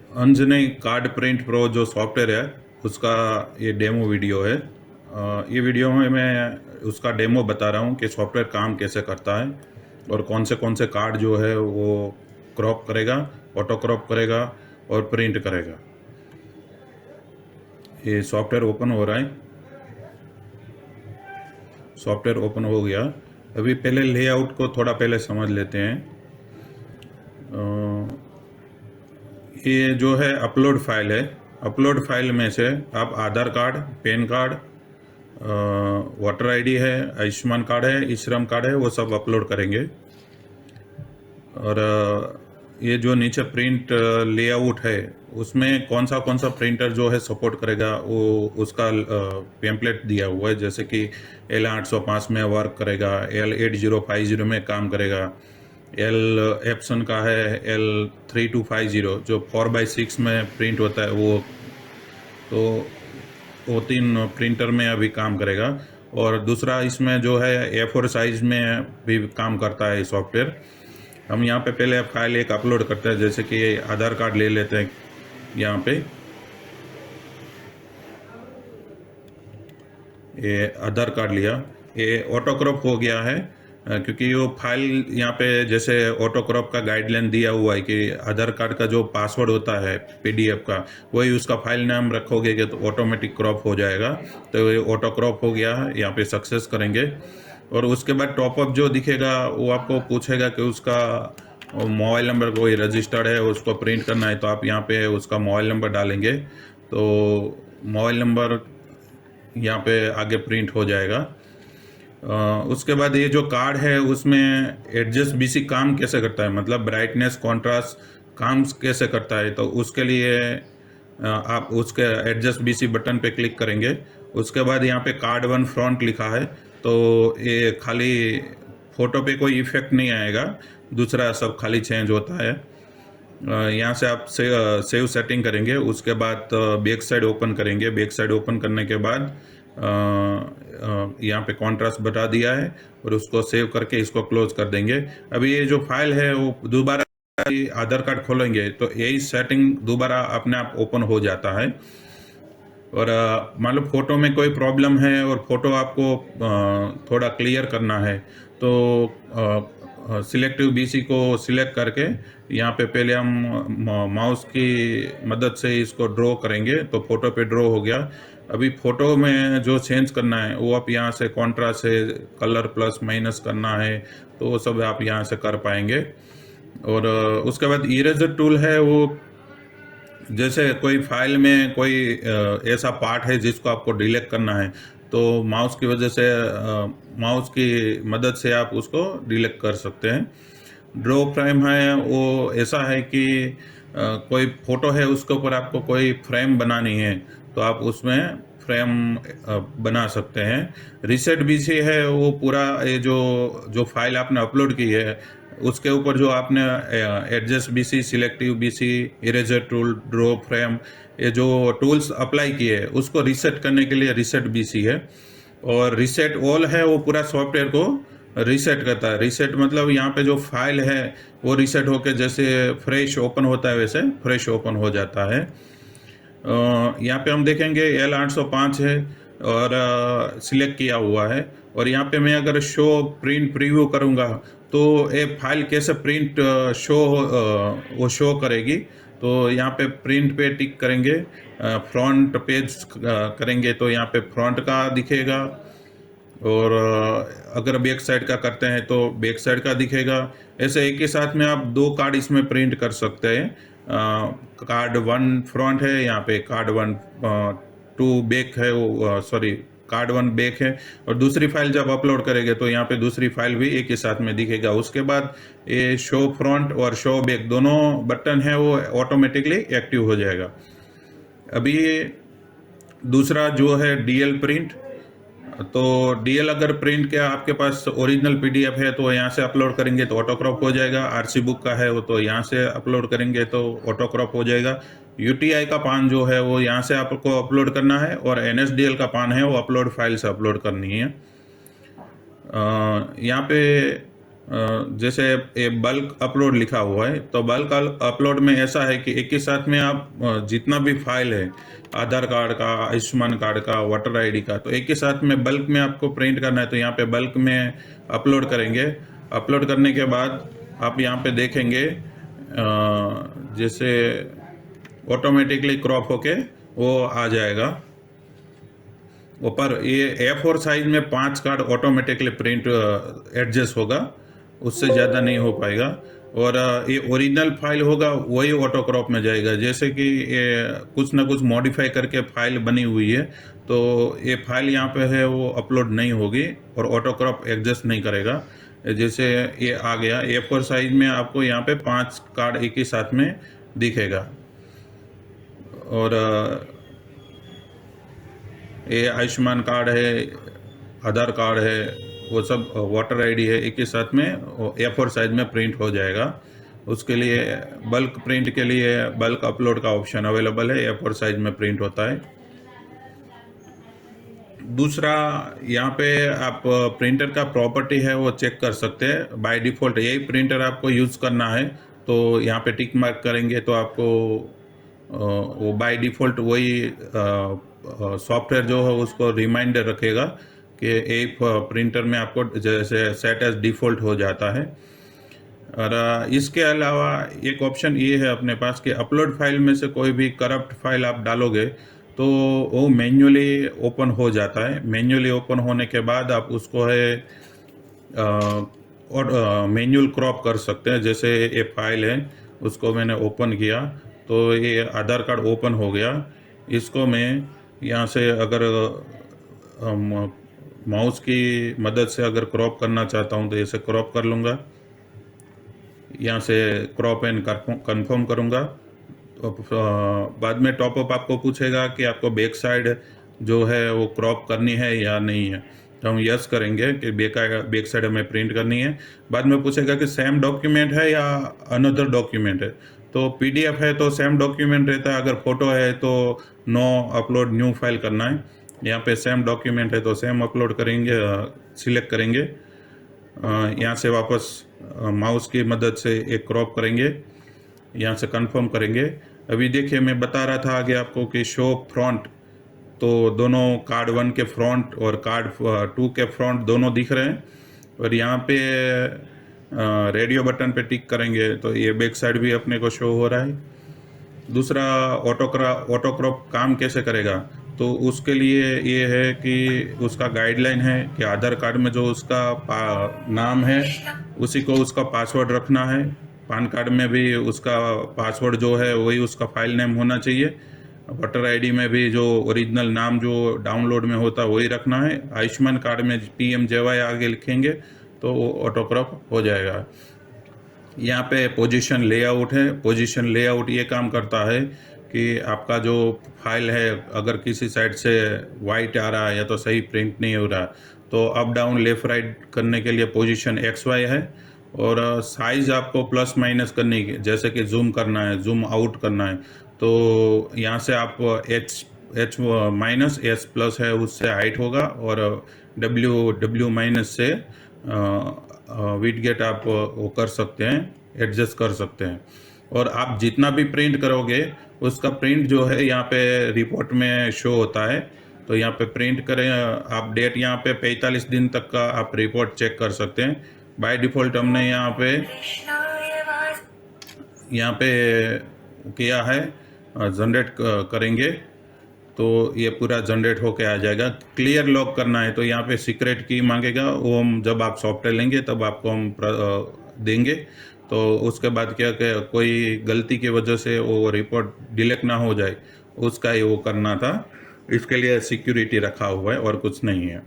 Anjani card print pro जो software है उसका ये डेमो वीडियो है। ये वीडियो में मैं उसका डेमो बता रहा हूँ कि सॉफ्टवेयर काम कैसे करता है और कौन से कार्ड जो है वो क्रॉप करेगा, ऑटो क्रॉप करेगा और प्रिंट करेगा। ये सॉफ्टवेयर ओपन हो रहा है। सॉफ्टवेयर ओपन हो गया। अभी पहले लेआउट को थोड़ा पहले समझ लेते हैं। ये जो है अपलोड फाइल है। अपलोड फाइल में से आप Aadhaar card, PAN card, voter ID है, आयुष्मान कार्ड है, ई श्रम कार्ड है, वो सब अपलोड करेंगे। और ये जो नीचे प्रिंट लेआउट है उसमें कौन सा प्रिंटर जो है सपोर्ट करेगा वो उसका पेम्पलेट दिया हुआ है। जैसे कि L805 में वर्क करेगा, L8050 में काम करेगा, एल एप्सन का है L3250 जो 4x6 में प्रिंट होता है तो वो 3 प्रिंटर में अभी काम करेगा। और दूसरा इसमें जो है A4 साइज में भी काम करता है सॉफ्टवेयर। हम यहाँ पे पहले फाइल एक अपलोड करते हैं। जैसे कि आधार कार्ड ले लेते हैं। यहाँ पे ये आधार कार्ड लिया, ये ऑटो क्रॉप हो गया है क्योंकि वो फाइल यहाँ पे जैसे ऑटो क्रॉप का गाइडलाइन दिया हुआ है कि आधार कार्ड का जो पासवर्ड होता है PDF का वही उसका फाइल नाम रखोगे कि तो ऑटोमेटिक क्रॉप हो जाएगा। तो ये ऑटो क्रॉप हो गया है, यहाँ पे सक्सेस करेंगे। और उसके बाद टॉपअप जो दिखेगा वो आपको पूछेगा कि उसका मोबाइल नंबर कोई रजिस्टर्ड है उसको प्रिंट करना है, तो आप यहाँ पे उसका मोबाइल नंबर डालेंगे तो मोबाइल नंबर यहाँ पे आगे प्रिंट हो जाएगा। उसके बाद ये जो कार्ड है उसमें एडजस्ट BC काम कैसे करता है, मतलब ब्राइटनेस कॉन्ट्रास्ट काम कैसे करता है, तो उसके लिए आप उसके एडजस्ट BC बटन पे क्लिक करेंगे। उसके बाद यहाँ पे कार्ड 1 फ्रंट लिखा है, तो ये खाली फ़ोटो पे कोई इफेक्ट नहीं आएगा, दूसरा सब खाली चेंज होता है। यहाँ से आप सेव सेटिंग करेंगे। उसके बाद बैक साइड ओपन करेंगे। बैक साइड ओपन करने के बाद यहाँ पे कॉन्ट्रास्ट बता दिया है और उसको सेव करके इसको क्लोज कर देंगे। अभी ये जो फाइल है वो दोबारा आधार कार्ड खोलेंगे तो यही सेटिंग दोबारा अपने आप ओपन हो जाता है। और मान लो फोटो में कोई प्रॉब्लम है और फोटो आपको थोड़ा क्लियर करना है तो सिलेक्टिव BC को सिलेक्ट करके यहाँ पे पहले हम माउस की मदद से इसको ड्रॉ करेंगे तो फोटो पे ड्रॉ हो गया। अभी फोटो में जो चेंज करना है वो आप यहाँ से कॉन्ट्रास्ट से कलर प्लस माइनस करना है तो वो सब आप यहाँ से कर पाएंगे। और उसके बाद इरेजर टूल है, वो जैसे कोई फाइल में कोई ऐसा पार्ट है जिसको आपको डिलीट करना है तो माउस की वजह से माउस की मदद से आप उसको डिलीट कर सकते हैं। ड्रॉ फ्रेम है वो ऐसा है कि कोई फोटो है उसके ऊपर आपको कोई फ्रेम बनानी है तो आप उसमें फ्रेम बना सकते हैं। रिसेट BC है वो पूरा ये जो फाइल आपने अपलोड की है उसके ऊपर जो आपने adjust BC, selective BC, eraser tool, draw frame ये जो टूल्स अप्लाई किए उसको रीसेट करने के लिए रिसेट BC है। और रिसेट ऑल है वो पूरा सॉफ्टवेयर को रीसेट करता है। रीसेट मतलब यहाँ पे जो फाइल है वो रीसेट होकर जैसे फ्रेश ओपन होता है वैसे फ्रेश ओपन हो जाता है। यहाँ पे हम देखेंगे L805 है और सिलेक्ट किया हुआ है। और यहाँ पे मैं अगर शो प्रिंट प्रीव्यू करूँगा तो ये फाइल कैसे प्रिंट वो शो करेगी। तो यहाँ पे प्रिंट पे टिक करेंगे, फ्रंट पेज करेंगे तो यहाँ पे फ्रंट का दिखेगा। और अगर बैक साइड का करते हैं तो बैक साइड का दिखेगा। ऐसे एक ही साथ में आप 2 कार्ड इसमें प्रिंट कर सकते हैं। कार्ड 1 फ्रंट है, यहाँ पे कार्ड 1 2 बैक है, वो सॉरी कार्ड 1 बैक है। और दूसरी फाइल जब अपलोड करेंगे तो यहाँ पे दूसरी फाइल भी एक ही साथ में दिखेगा। उसके बाद ये शो फ्रंट और शो बैक दोनों बटन है वो ऑटोमेटिकली एक्टिव हो जाएगा। अभी दूसरा जो है DL प्रिंट, तो DL अगर प्रिंट के आपके पास ओरिजिनल PDF है तो यहाँ से अपलोड करेंगे तो ऑटो क्रॉप हो जाएगा। RC बुक का है वो तो यहाँ से अपलोड करेंगे तो ऑटो क्रॉप हो जाएगा। UTI का पान जो है वो यहाँ से आपको अपलोड करना है और NSDL का पान है वो अपलोड फाइल से अपलोड करनी है। यहाँ पे जैसे ये बल्क अपलोड लिखा हुआ है, तो बल्क अपलोड में ऐसा है कि एक ही साथ में आप जितना भी फाइल है, आधार कार्ड का, आयुष्मान कार्ड का, वोटर आईडी का, तो एक ही साथ में बल्क में आपको प्रिंट करना है, तो यहाँ पे बल्क में अपलोड करेंगे। अपलोड करने के बाद आप यहाँ पे देखेंगे जैसे ऑटोमेटिकली क्रॉप होके वो आ जाएगा ऊपर। ये A4 साइज में 5 कार्ड ऑटोमेटिकली प्रिंट एडजस्ट होगा, उससे ज़्यादा नहीं हो पाएगा। और ये ओरिजिनल फाइल होगा वही ऑटो क्रॉप में जाएगा। जैसे कि ये कुछ ना कुछ मॉडिफाई करके फाइल बनी हुई है, तो ये फाइल यहाँ पे है वो अपलोड नहीं होगी और ऑटो क्रॉप एडजस्ट नहीं करेगा। जैसे ये आ गया A4 साइज में, आपको यहाँ पे 5 कार्ड एक ही साथ में दिखेगा। और ये आयुष्मान कार्ड है, आधार कार्ड है, वो सब वोटर आईडी है, एक ही साथ में A4 साइज में प्रिंट हो जाएगा। उसके लिए बल्क प्रिंट के लिए बल्क अपलोड का ऑप्शन अवेलेबल है, A4 साइज में प्रिंट होता है। दूसरा, यहाँ पे आप प्रिंटर का प्रॉपर्टी है वो चेक कर सकते हैं। बाय डिफ़ॉल्ट यही प्रिंटर आपको यूज़ करना है, तो यहाँ पे टिक मार्क करेंगे तो आपको वो बाय डिफ़ॉल्ट वही सॉफ्टवेयर जो है उसको रिमाइंडर रखेगा कि एक प्रिंटर में आपको जैसे सेट एज डिफ़ॉल्ट हो जाता है। और इसके अलावा एक ऑप्शन ये है अपने पास कि अपलोड फाइल में से कोई भी करप्ट फाइल आप डालोगे तो वो मैन्युअली ओपन हो जाता है। मैन्युअली ओपन होने के बाद आप उसको है और मैन्युअल क्रॉप कर सकते हैं। जैसे ये फाइल है, उसको मैंने ओपन किया तो ये आधार कार्ड ओपन हो गया। इसको मैं यहाँ से अगर माउस की मदद से अगर क्रॉप करना चाहता हूँ तो ऐसे क्रॉप कर लूँगा। यहाँ से क्रॉप एंड कन्फर्म करूँगा। तो बाद में टॉपअप आपको पूछेगा कि आपको बैक साइड जो है वो क्रॉप करनी है या नहीं है, तो हम यस करेंगे कि बैक साइड हमें प्रिंट करनी है। बाद में पूछेगा कि सेम डॉक्यूमेंट है या अनदर डॉक्यूमेंट है, तो PDF है तो सेम डॉक्यूमेंट रहता है, अगर फोटो है तो नो अपलोड न्यू फाइल करना है। यहाँ पे सेम डॉक्यूमेंट है तो सेम अपलोड करेंगे, सिलेक्ट करेंगे। यहाँ से वापस माउस की मदद से एक क्रॉप करेंगे, यहाँ से कंफर्म करेंगे। अभी देखिए मैं बता रहा था आगे आपको कि शो फ्रंट, तो दोनों कार्ड 1 के फ्रंट और कार्ड 2 के फ्रंट दोनों दिख रहे हैं। और यहाँ पे रेडियो बटन पे टिक करेंगे तो ये बैक साइड भी अपने को शो हो रहा है। दूसरा, ऑटो क्रॉप काम कैसे करेगा, तो उसके लिए ये है कि उसका गाइडलाइन है कि आधार कार्ड में जो उसका नाम है उसी को उसका पासवर्ड रखना है। पान कार्ड में भी उसका पासवर्ड जो है वही उसका फाइल नेम होना चाहिए। वोटर आईडी में भी जो ओरिजिनल नाम जो डाउनलोड में होता है वही रखना है। आयुष्मान कार्ड में PMJY आगे लिखेंगे तो ऑटो क्रॉप हो जाएगा। यहाँ पे पोजीशन लेआउट है। पोजीशन लेआउट ये काम करता है कि आपका जो फाइल है अगर किसी साइड से वाइट आ रहा है या तो सही प्रिंट नहीं हो रहा, तो अप डाउन लेफ्ट राइट करने के लिए पोजीशन XY है। और साइज आपको प्लस माइनस करने की, जैसे कि जूम करना है, जूम आउट करना है, तो यहाँ से आप H माइनस S प्लस है उससे हाइट होगा, और W माइनस से विड गेट आप वो कर सकते हैं, एडजस्ट कर सकते हैं। और आप जितना भी प्रिंट करोगे उसका प्रिंट जो है यहाँ पे रिपोर्ट में शो होता है। तो यहाँ पे प्रिंट करें आप, डेट यहाँ पे 45 दिन तक का आप रिपोर्ट चेक कर सकते हैं। बाय डिफ़ॉल्ट हमने यहाँ पे किया है, जनरेट करेंगे तो ये पूरा जनरेट होके आ जाएगा। क्लियर लॉक करना है तो यहाँ पे सीक्रेट की मांगेगा, वो हम जब आप सॉफ्टवेयर लेंगे तब आपको हम देंगे। तो उसके बाद क्या कोई गलती की वजह से वो रिपोर्ट डिलीट ना हो जाए, उसका ही वो करना था। इसके लिए सिक्योरिटी रखा हुआ है और कुछ नहीं है।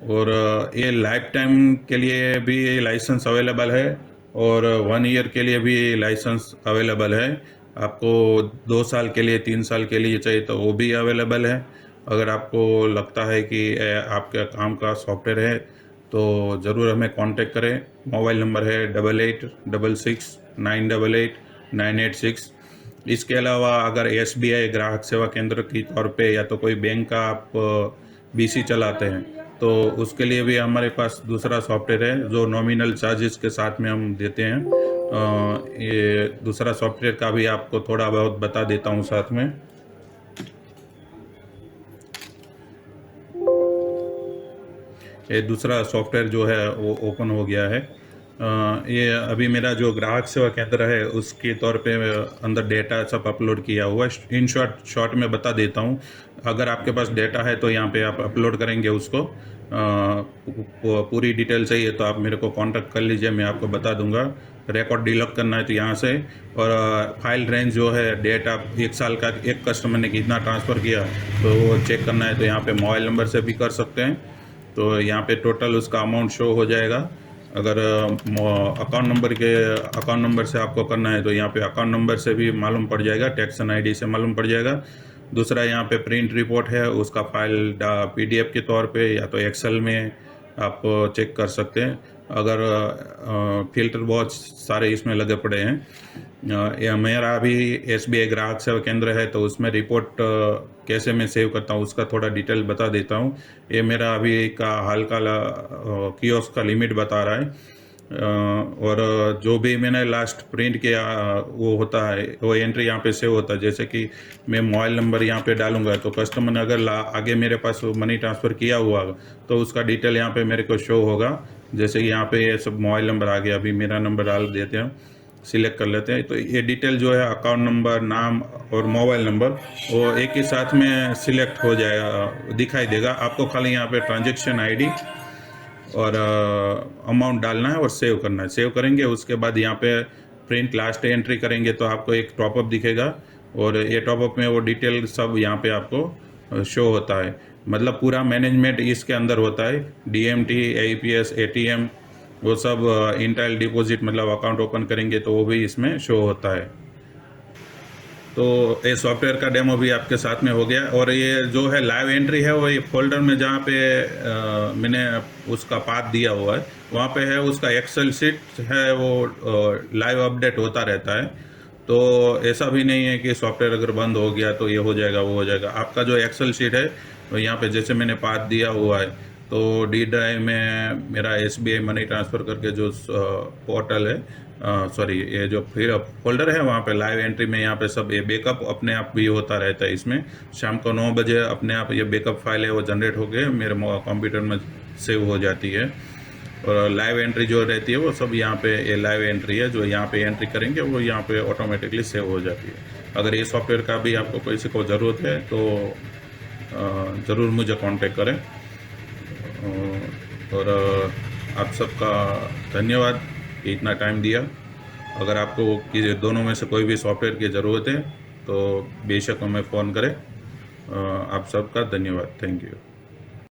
और ये लाइफ टाइम के लिए भी लाइसेंस अवेलेबल है और 1 ईयर के लिए भी लाइसेंस अवेलेबल है। आपको 2 साल के लिए, 3 साल के लिए चाहिए तो वो भी अवेलेबल है। अगर आपको लगता है कि आपके काम का सॉफ्टवेयर है तो ज़रूर हमें कांटेक्ट करें। मोबाइल नंबर है 8866988986। इसके अलावा अगर SBI ग्राहक सेवा केंद्र की तौर पे या तो कोई बैंक का आप BC चलाते हैं तो उसके लिए भी हमारे पास दूसरा सॉफ्टवेयर है जो नॉमिनल चार्जेस के साथ में हम देते हैं। ये दूसरा सॉफ्टवेयर का भी आपको थोड़ा बहुत बता देता हूँ साथ में। ये दूसरा सॉफ्टवेयर जो है वो ओपन हो गया है। ये अभी मेरा जो ग्राहक सेवा केंद्र है उसके तौर पे अंदर डेटा सब अपलोड किया हुआ है। इन शॉर्ट में बता देता हूँ। अगर आपके पास डेटा है तो यहाँ पे आप अपलोड करेंगे उसको। पूरी डिटेल चाहिए तो आप मेरे को कांटेक्ट कर लीजिए, मैं आपको बता दूंगा। रिकॉर्ड डिलॉग करना है तो यहाँ से, और फाइल रेंज जो है डेटा 1 साल का एक कस्टमर ने कितना ट्रांसफ़र किया तो वो चेक करना है तो यहाँ पे मोबाइल नंबर से भी कर सकते हैं। तो यहाँ पे टोटल उसका अमाउंट शो हो जाएगा। अगर अकाउंट नंबर से आपको करना है तो यहाँ पे अकाउंट नंबर से भी मालूम पड़ जाएगा, टैक्स आईडी से मालूम पड़ जाएगा। दूसरा यहाँ पे प्रिंट रिपोर्ट है, उसका फाइल PDF के तौर पे या तो एक्सेल में आप चेक कर सकते हैं। अगर फिल्टर बहुत सारे इसमें लगे पड़े हैं। ये मेरा अभी SBI ग्राहक सेवा केंद्र है तो उसमें रिपोर्ट कैसे मैं सेव करता हूँ उसका थोड़ा डिटेल बता देता हूँ। ये मेरा अभी का हाल का कियोस्क का लिमिट बता रहा है। और जो भी मैंने लास्ट प्रिंट किया वो होता है, वो एंट्री यहाँ पे सेव होता है। जैसे कि मैं मोबाइल नंबर यहाँ पे डालूंगा तो कस्टमर ने अगर आगे मेरे पास मनी ट्रांसफ़र किया हुआ तो उसका डिटेल यहाँ पे मेरे को शो होगा। जैसे कि यहाँ पे ये सब मोबाइल नंबर आ गया, अभी मेरा नंबर डाल देते हैं, सिलेक्ट कर लेते हैं तो ये डिटेल जो है अकाउंट नंबर, नाम और मोबाइल नंबर वो एक ही साथ में सिलेक्ट हो जाएगा, दिखाई देगा आपको। खाली यहाँ पे ट्रांजेक्शन ID और अमाउंट डालना है और सेव करना है। सेव करेंगे उसके बाद यहाँ पे प्रिंट लास्ट एंट्री करेंगे तो आपको एक टॉपअप दिखेगा और ये टॉपअप में वो डिटेल सब यहाँ पे आपको शो होता है। मतलब पूरा मैनेजमेंट इसके अंदर होता है। DMT, AEPS, ATM वो सब इंटाइल डिपॉजिट मतलब अकाउंट ओपन करेंगे तो वो भी इसमें शो होता है। तो ये सॉफ्टवेयर का डेमो भी आपके साथ में हो गया। और ये जो है लाइव एंट्री है वो ये फोल्डर में जहाँ पे मैंने उसका पाथ दिया हुआ है वहाँ पे है, उसका एक्सेल शीट है वो लाइव अपडेट होता रहता है। तो ऐसा भी नहीं है कि सॉफ्टवेयर अगर बंद हो गया तो ये हो जाएगा वो हो जाएगा। आपका जो एक्सेल शीट है तो यहाँ पे जैसे मैंने पाथ दिया हुआ है तो D ड्राइव में मेरा SBI मनी ट्रांसफ़र करके जो पोर्टल है, सॉरी ये जो फिर फोल्डर है वहाँ पे लाइव एंट्री में यहाँ पे सब ये बैकअप अपने आप भी होता रहता है। इसमें शाम को 9 बजे अपने आप ये बैकअप फाइल है वो जनरेट होके मेरे कंप्यूटर में सेव हो जाती है। और लाइव एंट्री जो रहती है वो सब यहाँ पे ये लाइव एंट्री है जो यहाँ पे एंट्री करेंगे वो यहाँ पे ऑटोमेटिकली सेव हो जाती है। अगर ये सॉफ्टवेयर का भी आपको किसी को ज़रूरत है तो ज़रूर मुझे कांटेक्ट करें। और आप सबका धन्यवाद कि इतना टाइम दिया। अगर आपको किसी दोनों में से कोई भी सॉफ्टवेयर की ज़रूरत है तो बेशक हमें फ़ोन करें। आप सबका धन्यवाद। Thank you.